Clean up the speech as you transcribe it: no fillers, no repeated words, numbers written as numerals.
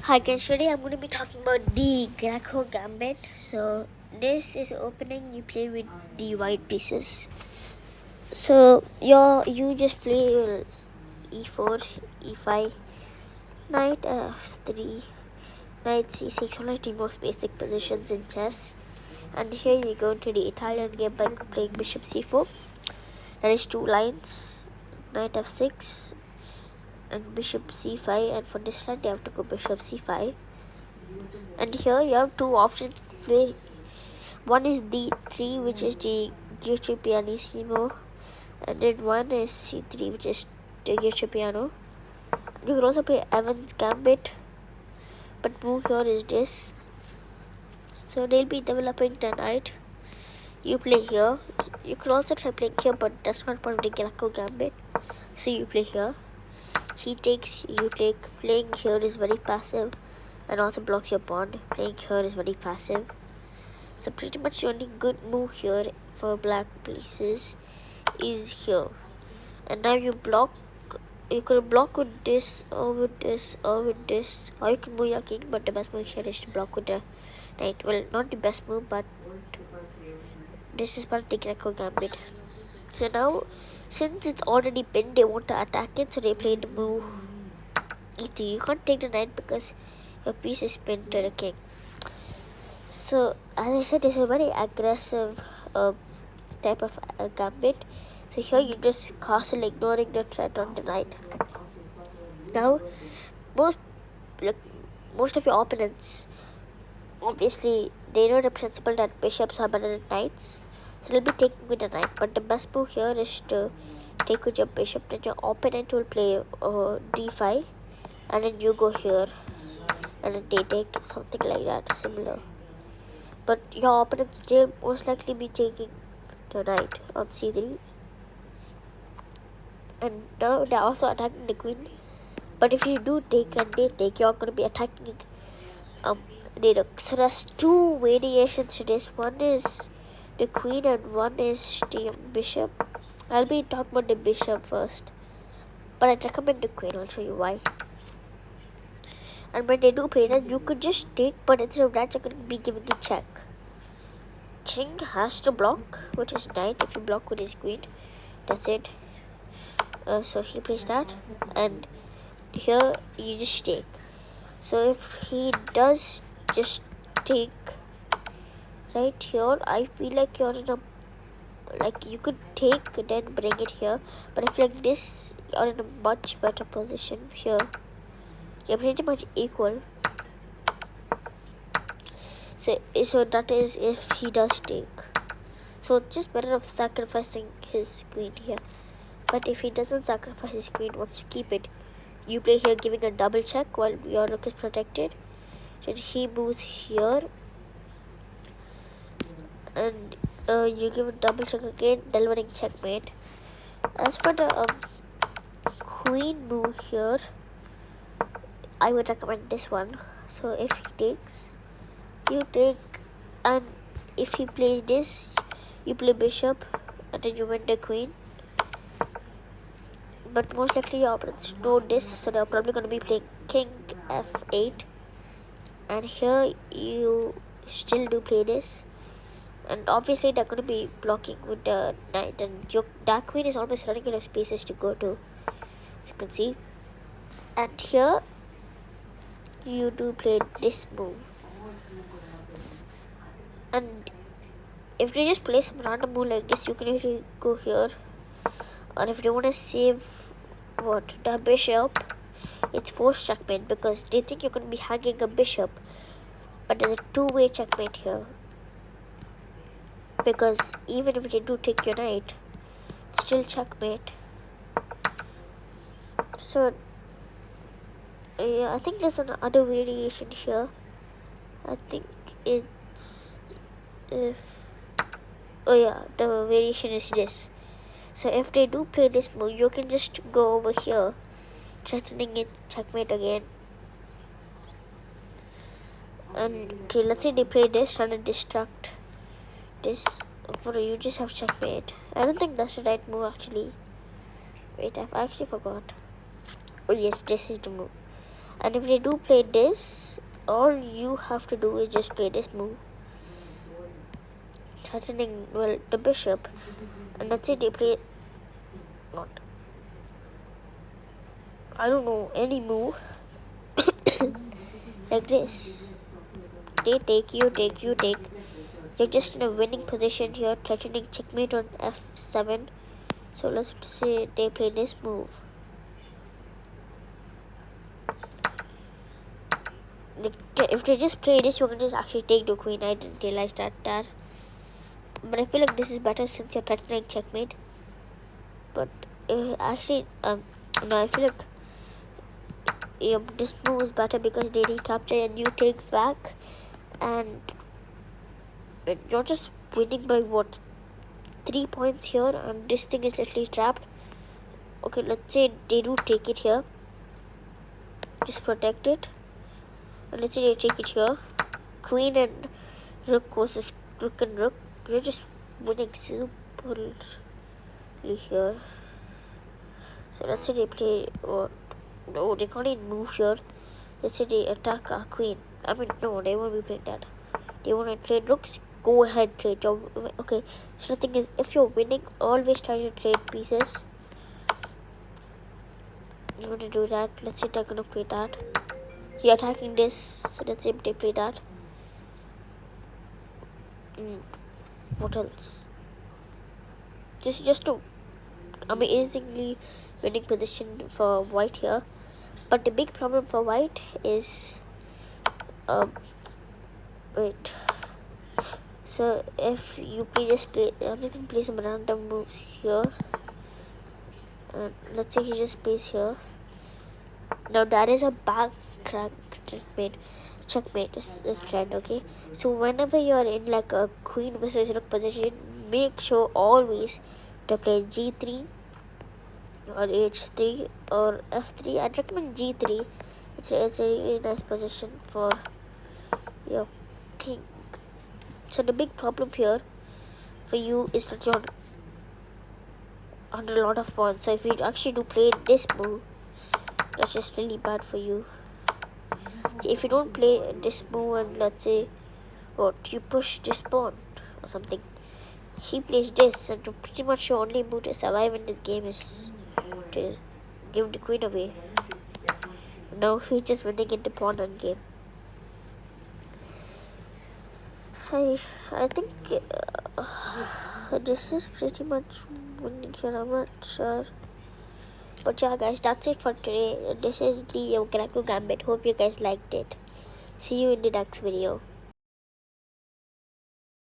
Hi guys, today I'm going to be talking about the Greco Gambit. So this is opening, you play with the white pieces. So you just play your e4, e5, knight f3, knight c6, one of the most basic positions in chess. And here you go into the Italian game by playing bishop c4. That is two lines, knight f6 and bishop c5, and for this line you have to go bishop c5. And here you have two options to play. One is d3, which is the Greco pianissimo, and then one is c3, which is the Greco piano. You can also play Evans Gambit, but move here is this. So they'll be developing tonight. You play here. You can also try playing here, but that's not part of the Greco Gambit. So you play here. He takes, you take. Playing here is very passive and also blocks your pawn. Playing here is very passive. So pretty much the only good move here for black pieces is here. And now you block. You could block with this or with this or with this, or you can move your king, but the best move here is to block with the knight. Well, not the best move, but this is part of the Greco Gambit. So now, since it's already pinned, they want to attack it, so they play the move e3. You can't take the knight because your piece is pinned to the king. So as I said, this is a very aggressive type of gambit. So here you just castle, ignoring the threat on the knight. Now most of your opponents, obviously they know the principle that bishops are better than knights, so they'll be taking with the knight. But the best move here is to take with your bishop. Then your opponent will play d5, and then you go here, and then they take something like that, similar. But your opponent will most likely be taking the knight on c3. And now they're also attacking the queen. But if you do take and they take, you're going to be attacking the rook. So there's two variations to this. One is the queen and one is the bishop. I'll be talking about the bishop first, but I'd recommend the queen. I'll show you why. And when they do play that, you could just take, but instead of that, you're going to be giving a check. King has to block, which is knight. If you block with his queen, that's it. So he plays that, and here you just take. So if he does just take right here, I feel like you're in a, like you could take then bring it here, but I feel like this you're in a much better position here. You're pretty much equal. So that is if he does take. So it's just better of sacrificing his queen here. But if he doesn't sacrifice his queen, wants to keep it, you play here giving a double check while your rook is protected. Then he moves here, and you give a double check again, delivering checkmate. As for the queen move here, I would recommend this one. So if he takes, you take, and if he plays this, you play bishop, and then you win the queen. But most likely your opponents know this, so they're probably going to be playing king f8, and here you still do play this, and obviously they're going to be blocking with the knight, and your dark queen is almost running out of spaces to go to, as you can see. And here you do play this move, and if they just play some random move like this, you can usually go here. Or if they want to save the bishop, it's forced checkmate because they think you're going to be hanging a bishop, but there's a two-way checkmate here, because even if they do take your knight, it's still checkmate. So yeah, I think there's another variation here. I think it's the variation is this. So if they do play this move, you can just go over here, threatening it, checkmate again. And okay, let's say they play this, trying to distract this. You just have checkmate. I don't think that's the right move actually. Wait, I actually forgot. Oh yes, this is the move. And if they do play this, all you have to do is just play this move, threatening, well, the bishop, and that's it. They play not, I don't know, any move like this. They take, you take, you take. You're just in a winning position here, threatening checkmate on f7. So let's say they play this move. If they just play this, you can just actually take the queen. I didn't realize that. But I feel like this is better since you're threatening checkmate. But actually, no, I feel like this move is better because they recapture and you take back, and you're just winning by what, 3 points here, and this thing is literally trapped. Okay, let's say they do take it here. Just protect it. And let's say they take it here. Queen and rook versus rook and rook. You're just winning superly here. So let's say they play, or no, they can't even move here. Let's say they attack our queen. I mean, no, they won't be playing that. They want to trade rooks. Go ahead, trade. Okay, so the thing is, if you're winning, always try to trade pieces. You're going to do that. Let's say they're going to play that. You're attacking this, so let's say they play that. What else? Just to amazingly winning position for white here. But the big problem for white is wait. So if you play I'm just gonna play some random moves here. And let's say he just plays here. Now that is a back crack checkmate is trend, okay? So whenever you're in like a queen versus rook position, make sure always to play g3 or h3 or f3. I'd recommend g3. It's a really nice position for your king. So the big problem here for you is that you're under a lot of pawns. So if you actually do play this move, that's just really bad for you. If you don't play this move and let's say what you push this pawn or something, he plays this, and pretty much your only move to survive in this game is to give the queen away. Now he's just winning into pawn on game. I think this is pretty much winning here. I'm not sure. But yeah, guys, that's it for today. This is the Greco Gambit. Hope you guys liked it. See you in the next video.